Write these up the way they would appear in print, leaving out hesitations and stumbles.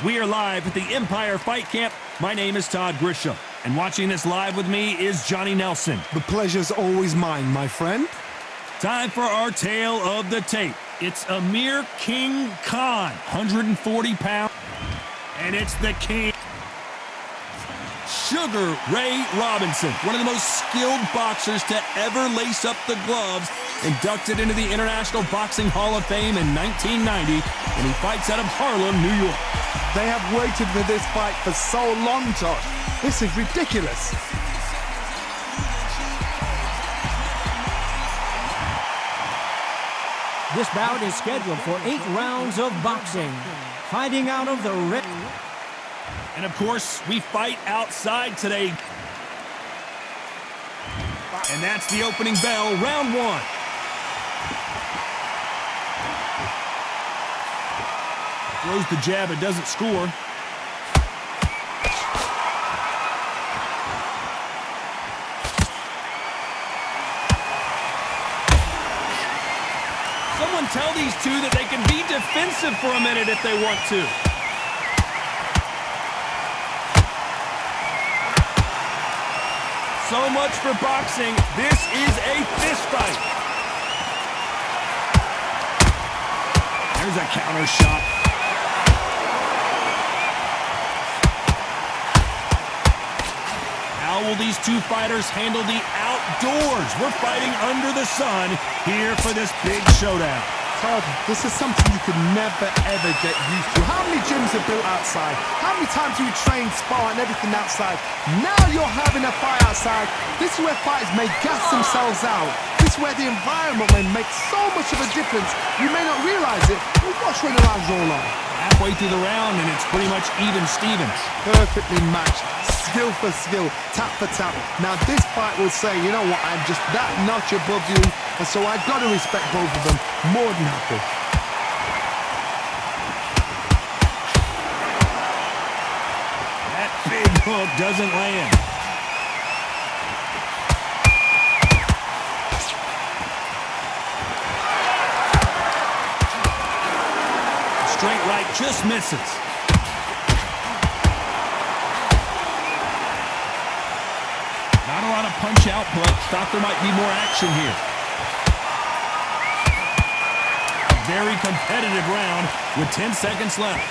We are live at the Empire Fight Camp. My name is Todd Grisham, and watching this live with me is Johnny Nelson. The pleasure's always mine, my friend. Time for our tale of the tape. It's Amir King Khan, 140 pounds, and it's the King, Sugar Ray Robinson, one of the most skilled boxers to ever lace up the gloves, inducted into the International Boxing Hall of Fame in 1990, and he fights out of Harlem, New York. They have waited for this fight for so long, Todd. This is ridiculous. This bout is scheduled for 8 rounds of boxing. Fighting out of the red. And of course, we fight outside today. And that's the opening bell, round 1. Throws the jab, it doesn't score. Someone tell these two that they can be defensive for a minute if they want to. So much for boxing. This is a fist fight. There's a counter shot. How will these two fighters handle the outdoors? We're fighting under the sun here for this big showdown. Todd, this is something you could never, ever get used to. How many gyms are built outside? How many times do you train, spar, and everything outside? Now you're having a fight outside. This is where fighters may gas themselves out. This is where the environment may make so much of a difference. You may not realize it, but watch when the rounds roll on. Halfway through the round, and it's pretty much even Stevens. Perfectly matched. Skill for skill, tap for tap. Now this fight will say, you know what, I'm just that notch above you, and so I've got to respect both of them. More than happy. That big hook doesn't land. Straight right just misses. Not a lot of punch output. Thought there might be more action here. A very competitive round with 10 seconds left.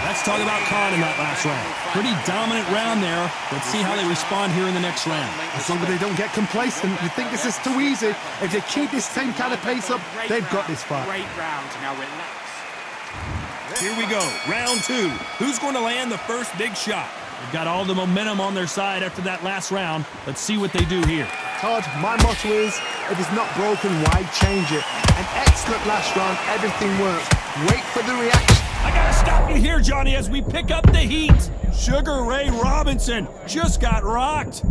Let's talk about Khan in that last round. Pretty dominant round there. Let's see how they respond here in the next round. As long as they don't get complacent, you think this is too easy. If they keep this same kind of pace up, they've got this fight. Great round. Now relax. Here we go, round 2. Who's going to land the first big shot? They've got all the momentum on their side after that last round. Let's see what they do here. Todd, my motto is, if it's not broken, why change it? An excellent last round, everything works. Wait for the reaction. I gotta stop you here, Johnny, as we pick up the heat. Sugar Ray Robinson just got rocked.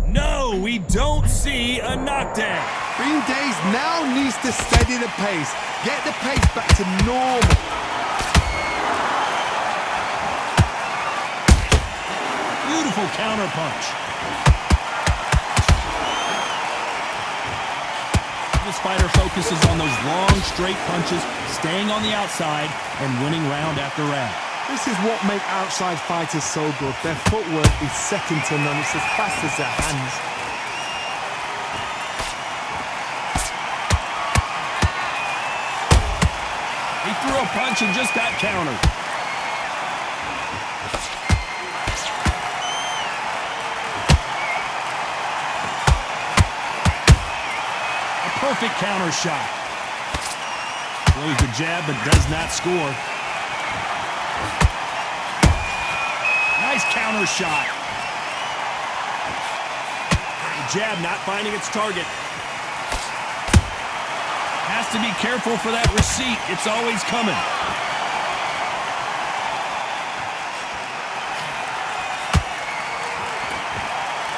No, we don't see a knockdown. Green Days now needs to steady the pace. Get the pace back to normal. Beautiful counter punch. This fighter focuses on those long, straight punches, staying on the outside, and winning round after round. This is what makes outside fighters so good. Their footwork is second to none. It's as fast as their hands. He threw a punch and just got countered. Perfect counter shot. Throws the jab but does not score. Nice counter shot. The jab not finding its target. Has to be careful for that receipt. It's always coming.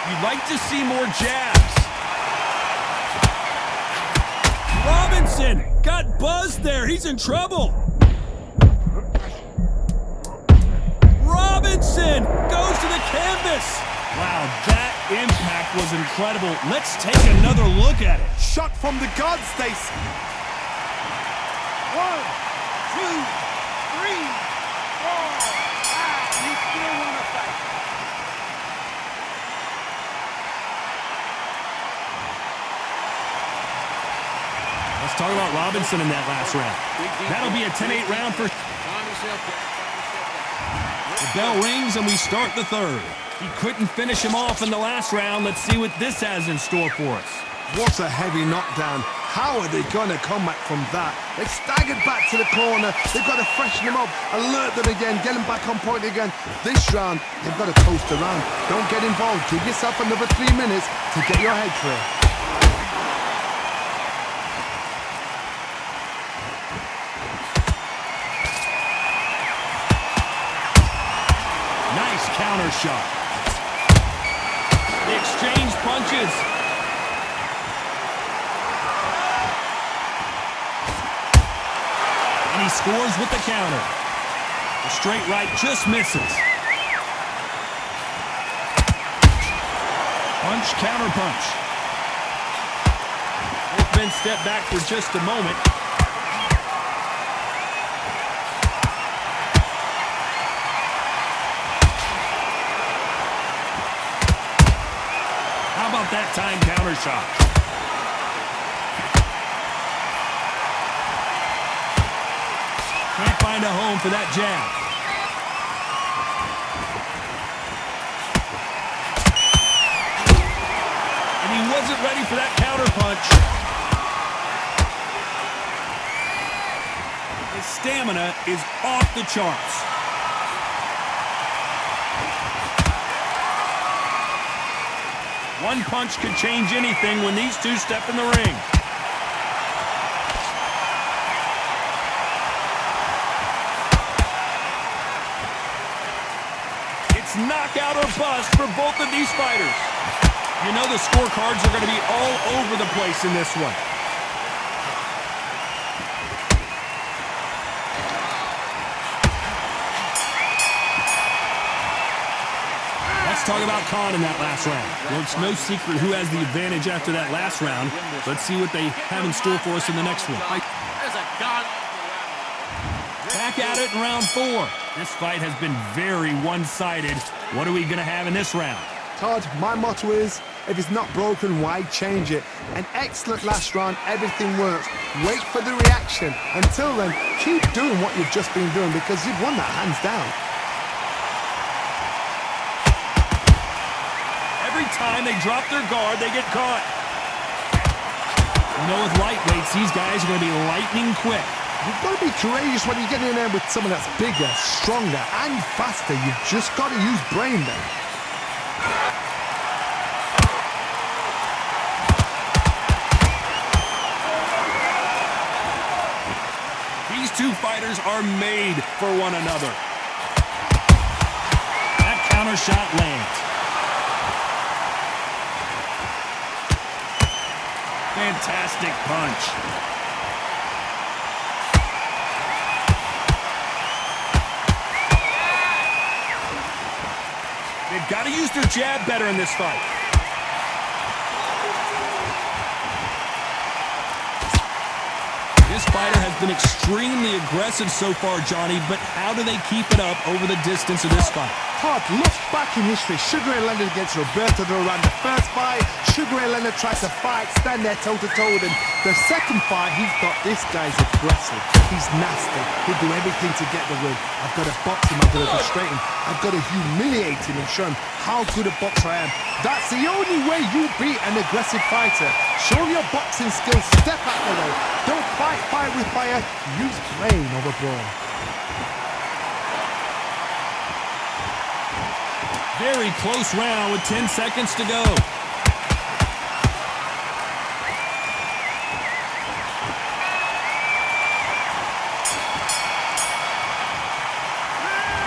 You'd like to see more jabs. Robinson got buzzed there. He's in trouble. Robinson goes to the canvas. Wow, that impact was incredible. Let's take another look at it. Shot from the guard, Stacy. 1, 2, 3, 4, 5. You still want to fight. Let's talk about Robinson in that last round. That'll be a 10-8 round for... The bell rings and we start the third. He couldn't finish him off in the last round. Let's see what this has in store for us. What a heavy knockdown. How are they going to come back from that? They staggered back to the corner. They've got to freshen them up, alert them again, get them back on point again. This round, they've got to coast around. Don't get involved. Give yourself another 3 minutes to get your head clear. Nice counter shot. They exchange punches. And he scores with the counter. The straight right just misses. Punch, counter punch. Both men step back for just a moment. How about that time counter shot? Can't find a home for that jab. And he wasn't ready for that counter punch. His stamina is off the charts. One punch could change anything when these two step in the ring. It's knockout or bust for both of these fighters. You know the scorecards are going to be all over the place in this one. Let's talk about Khan in that last round. Well, it's no secret who has the advantage after that last round. Let's see what they have in store for us in the next one. Back at it in round 4. This fight has been very one-sided. What are we going to have in this round? Todd, my motto is, if it's not broken, why change it? An excellent last round, everything works. Wait for the reaction. Until then, keep doing what you've just been doing because you've won that hands down. Every time they drop their guard, they get caught. You know, with lightweights, these guys are going to be lightning quick. You've got to be courageous when you get in there with someone that's bigger, stronger, and faster. You've just got to use brain there. These two fighters are made for one another. That counter shot lands. Fantastic punch. They've got to use their jab better in this fight. This fighter has been extremely aggressive so far, Johnny, but how do they keep it up over the distance of this fight? Todd, look back in history. Sugar Ray Leonard against Roberto Duran. The first fight, Sugar Ray Leonard tried to fight, stand there toe-to-toe with him. The second fight, he thought this guy's aggressive. He's nasty. He'll do everything to get the win. I've got to box him. I've got to frustrate him. I've got to humiliate him and show him how good a boxer I am. That's the only way you beat an aggressive fighter. Show your boxing skills. Step out the way. Don't fight fire with fire. Use brain over brawn. Very close round with 10 seconds to go.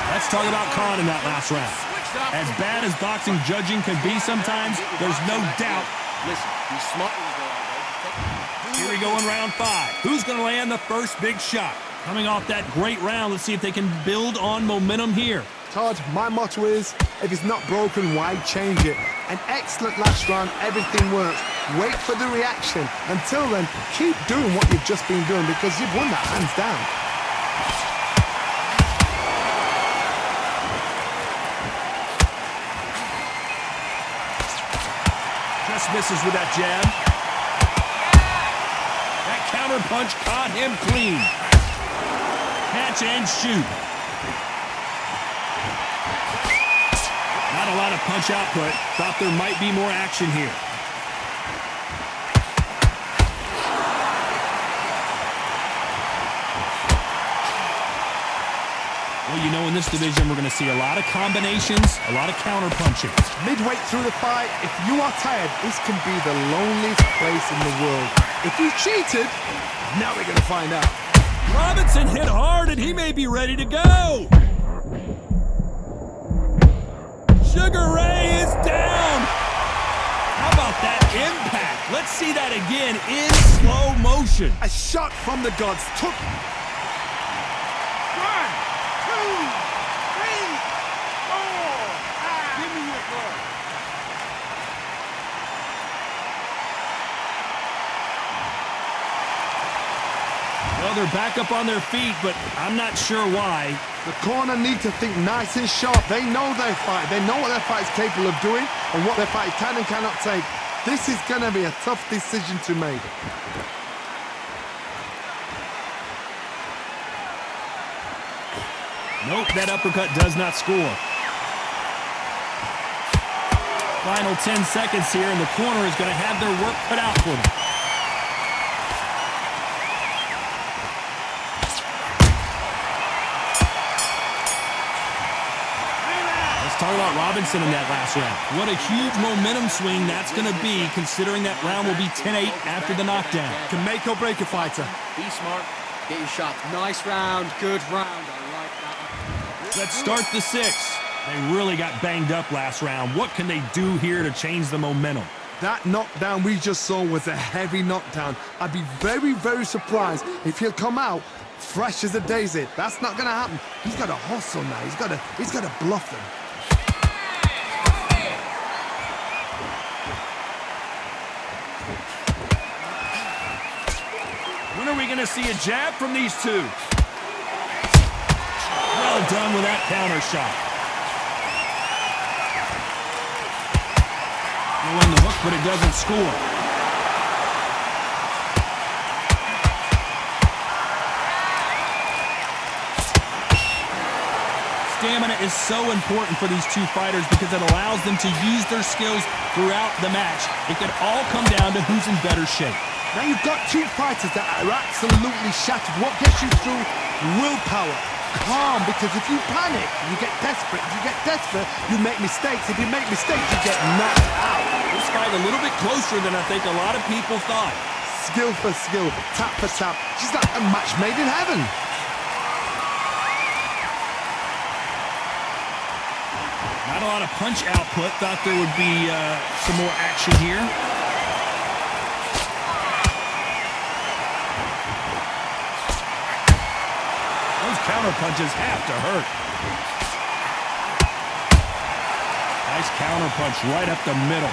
Let's talk about Khan in that last round. As bad as boxing judging can be sometimes, there's no doubt. Listen, he's smart. Here we go in round 5. Who's going to land the first big shot? Coming off that great round, let's see if they can build on momentum here. Todd, my motto is, If it's not broken, why change it? An excellent last round, everything works. Wait for the reaction. Until then, keep doing what you've just been doing because you've won that hands down. Just misses with that jab. That counter punch caught him clean. Catch and shoot. Not a lot of punch output. Thought there might be more action here. Well, you know, in this division, we're going to see a lot of combinations, a lot of counter punching. Midway through the fight, if you are tired, this can be the loneliest place in the world. If you cheated, now we're going to find out. Robinson hit hard, and he may be ready to go. Sugar Ray is down. How about that impact? Let's see that again in slow motion. A shot from the gods took... 1, 2, 3, 4, 5. Give me your glove. Well, they're back up on their feet, but I'm not sure why. The corner need to think nice and sharp. They know their fight. They know what their fight is capable of doing and what their fight can and cannot take. This is going to be a tough decision to make. Nope, that uppercut does not score. Final 10 seconds here, and the corner is going to have their work cut out for them. Talk about Robinson in that last round. What a huge momentum swing that's going to be, considering that round will be 10-8 after the knockdown. Can make or break a fighter. Be smart, get your shot. Nice round, good round. I like that. Let's start the 6th. They really got banged up last round. What can they do here to change the momentum? That knockdown we just saw was a heavy knockdown. I'd be very, very surprised if he'll come out fresh as a daisy. That's not going to happen. He's got to hustle now. He's got to bluff them. When are we going to see a jab from these two? Well done with that counter shot. Go on the hook, but it doesn't score. Stamina is so important for these two fighters because it allows them to use their skills throughout the match. It could all come down to who's in better shape. Now you've got two fighters that are absolutely shattered. What gets you through? Willpower. Calm, because if you panic, you get desperate. If you get desperate, you make mistakes. If you make mistakes, you get knocked out. This fight a little bit closer than I think a lot of people thought. Skill for skill, tap for tap. She's like a match made in heaven. Not a lot of punch output. Thought there would be some more action here. Those counter punches have to hurt. Nice counter punch right up the middle.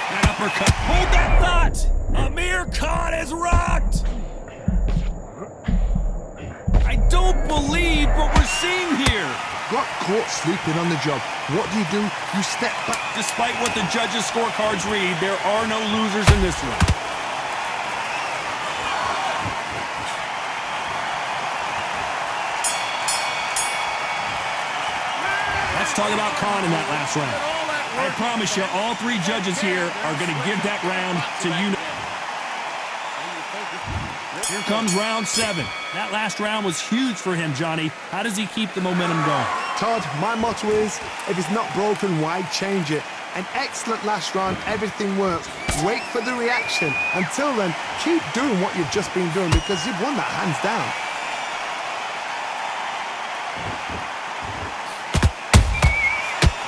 That uppercut. Hold that thought! Amir Khan is rocked! I don't believe what we're seeing here. Got caught sleeping on the job. What do? You step back. Despite what the judges' scorecards read, there are no losers in this one. Let's talk about Khan in that last round. I promise you, all three judges here are going to give that round to you. Here comes round 7. That last round was huge for him, Johnny. How does he keep the momentum going? Todd, my motto is, if it's not broken, why change it? An excellent last round, everything works. Wait for the reaction. Until then, keep doing what you've just been doing because you've won that hands down.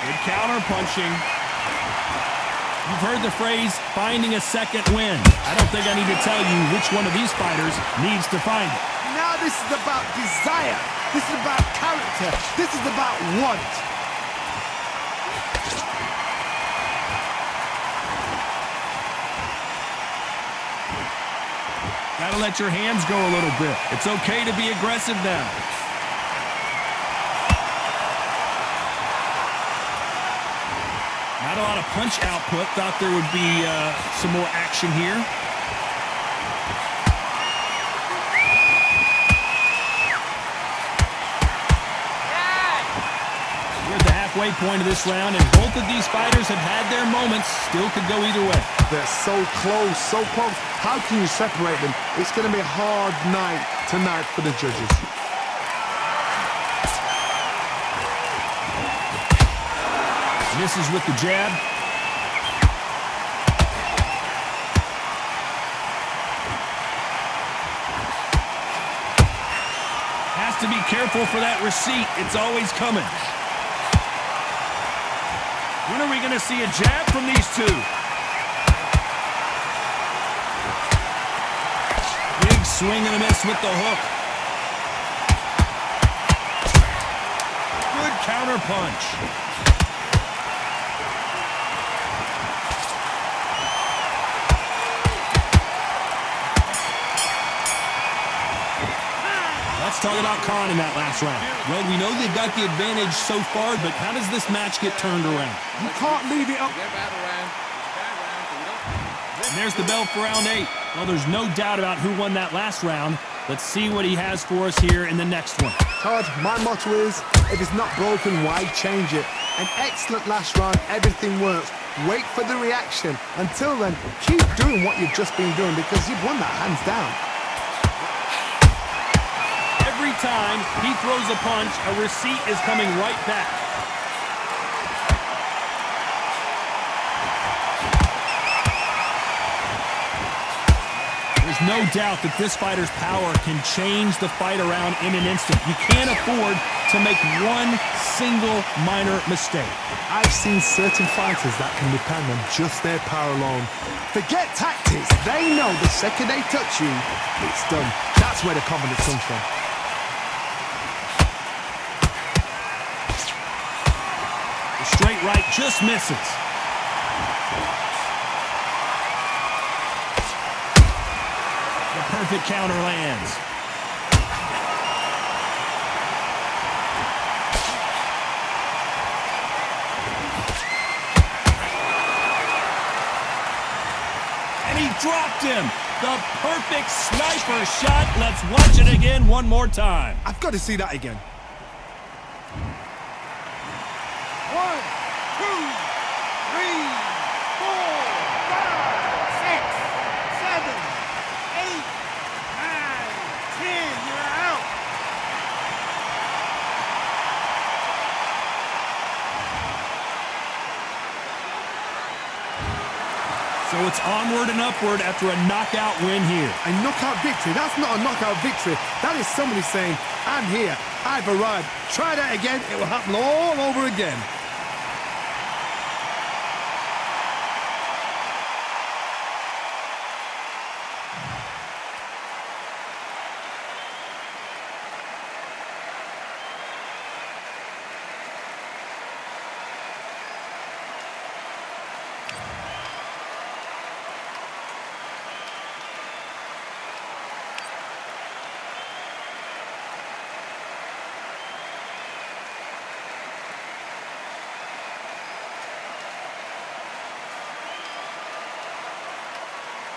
Good counter punching. You've heard the phrase, finding a second win. I don't think I need to tell you which one of these fighters needs to find it. Now this is about desire. This is about character. This is about want. got to let your hands go a little bit. It's okay to be aggressive now. Not a lot of punch output. Thought there would be some more action here. We're at the halfway point of this round, and both of these fighters have had their moments. Still could go either way. They're so close, so close. How can you separate them? It's going to be a hard night tonight for the judges. Misses with the jab. Has to be careful for that receipt. It's always coming. When are we going to see a jab from these two? Big swing and a miss with the hook. Good counter punch. Let's talk about Khan in that last round. Well, we know they've got the advantage so far, but how does this match get turned around? You can't leave it up. And there's the bell for round 8. Well, there's no doubt about who won that last round. Let's see what he has for us here in the next one. Todd, my motto is, if it's not broken, why change it? An excellent last round, everything works. Wait for the reaction. Until then, keep doing what you've just been doing because you've won that hands down. Every time he throws a punch, a receipt is coming right back. There's no doubt that this fighter's power can change the fight around in an instant. You can't afford to make one single minor mistake. I've seen certain fighters that can depend on just their power alone. Forget tactics. They know the second they touch you, it's done. That's where the confidence comes from. Straight right just misses. The perfect counter lands. And he dropped him. The perfect sniper shot. Let's watch it again one more time. I've got to see that again. 1, 2, 3, 4, 5, 6, 7, 8, 9, 10. You're out. So it's onward and upward after a knockout win here. A knockout victory? That's not a knockout victory. That is somebody saying, I'm here, I've arrived. Try that again, it will happen all over again.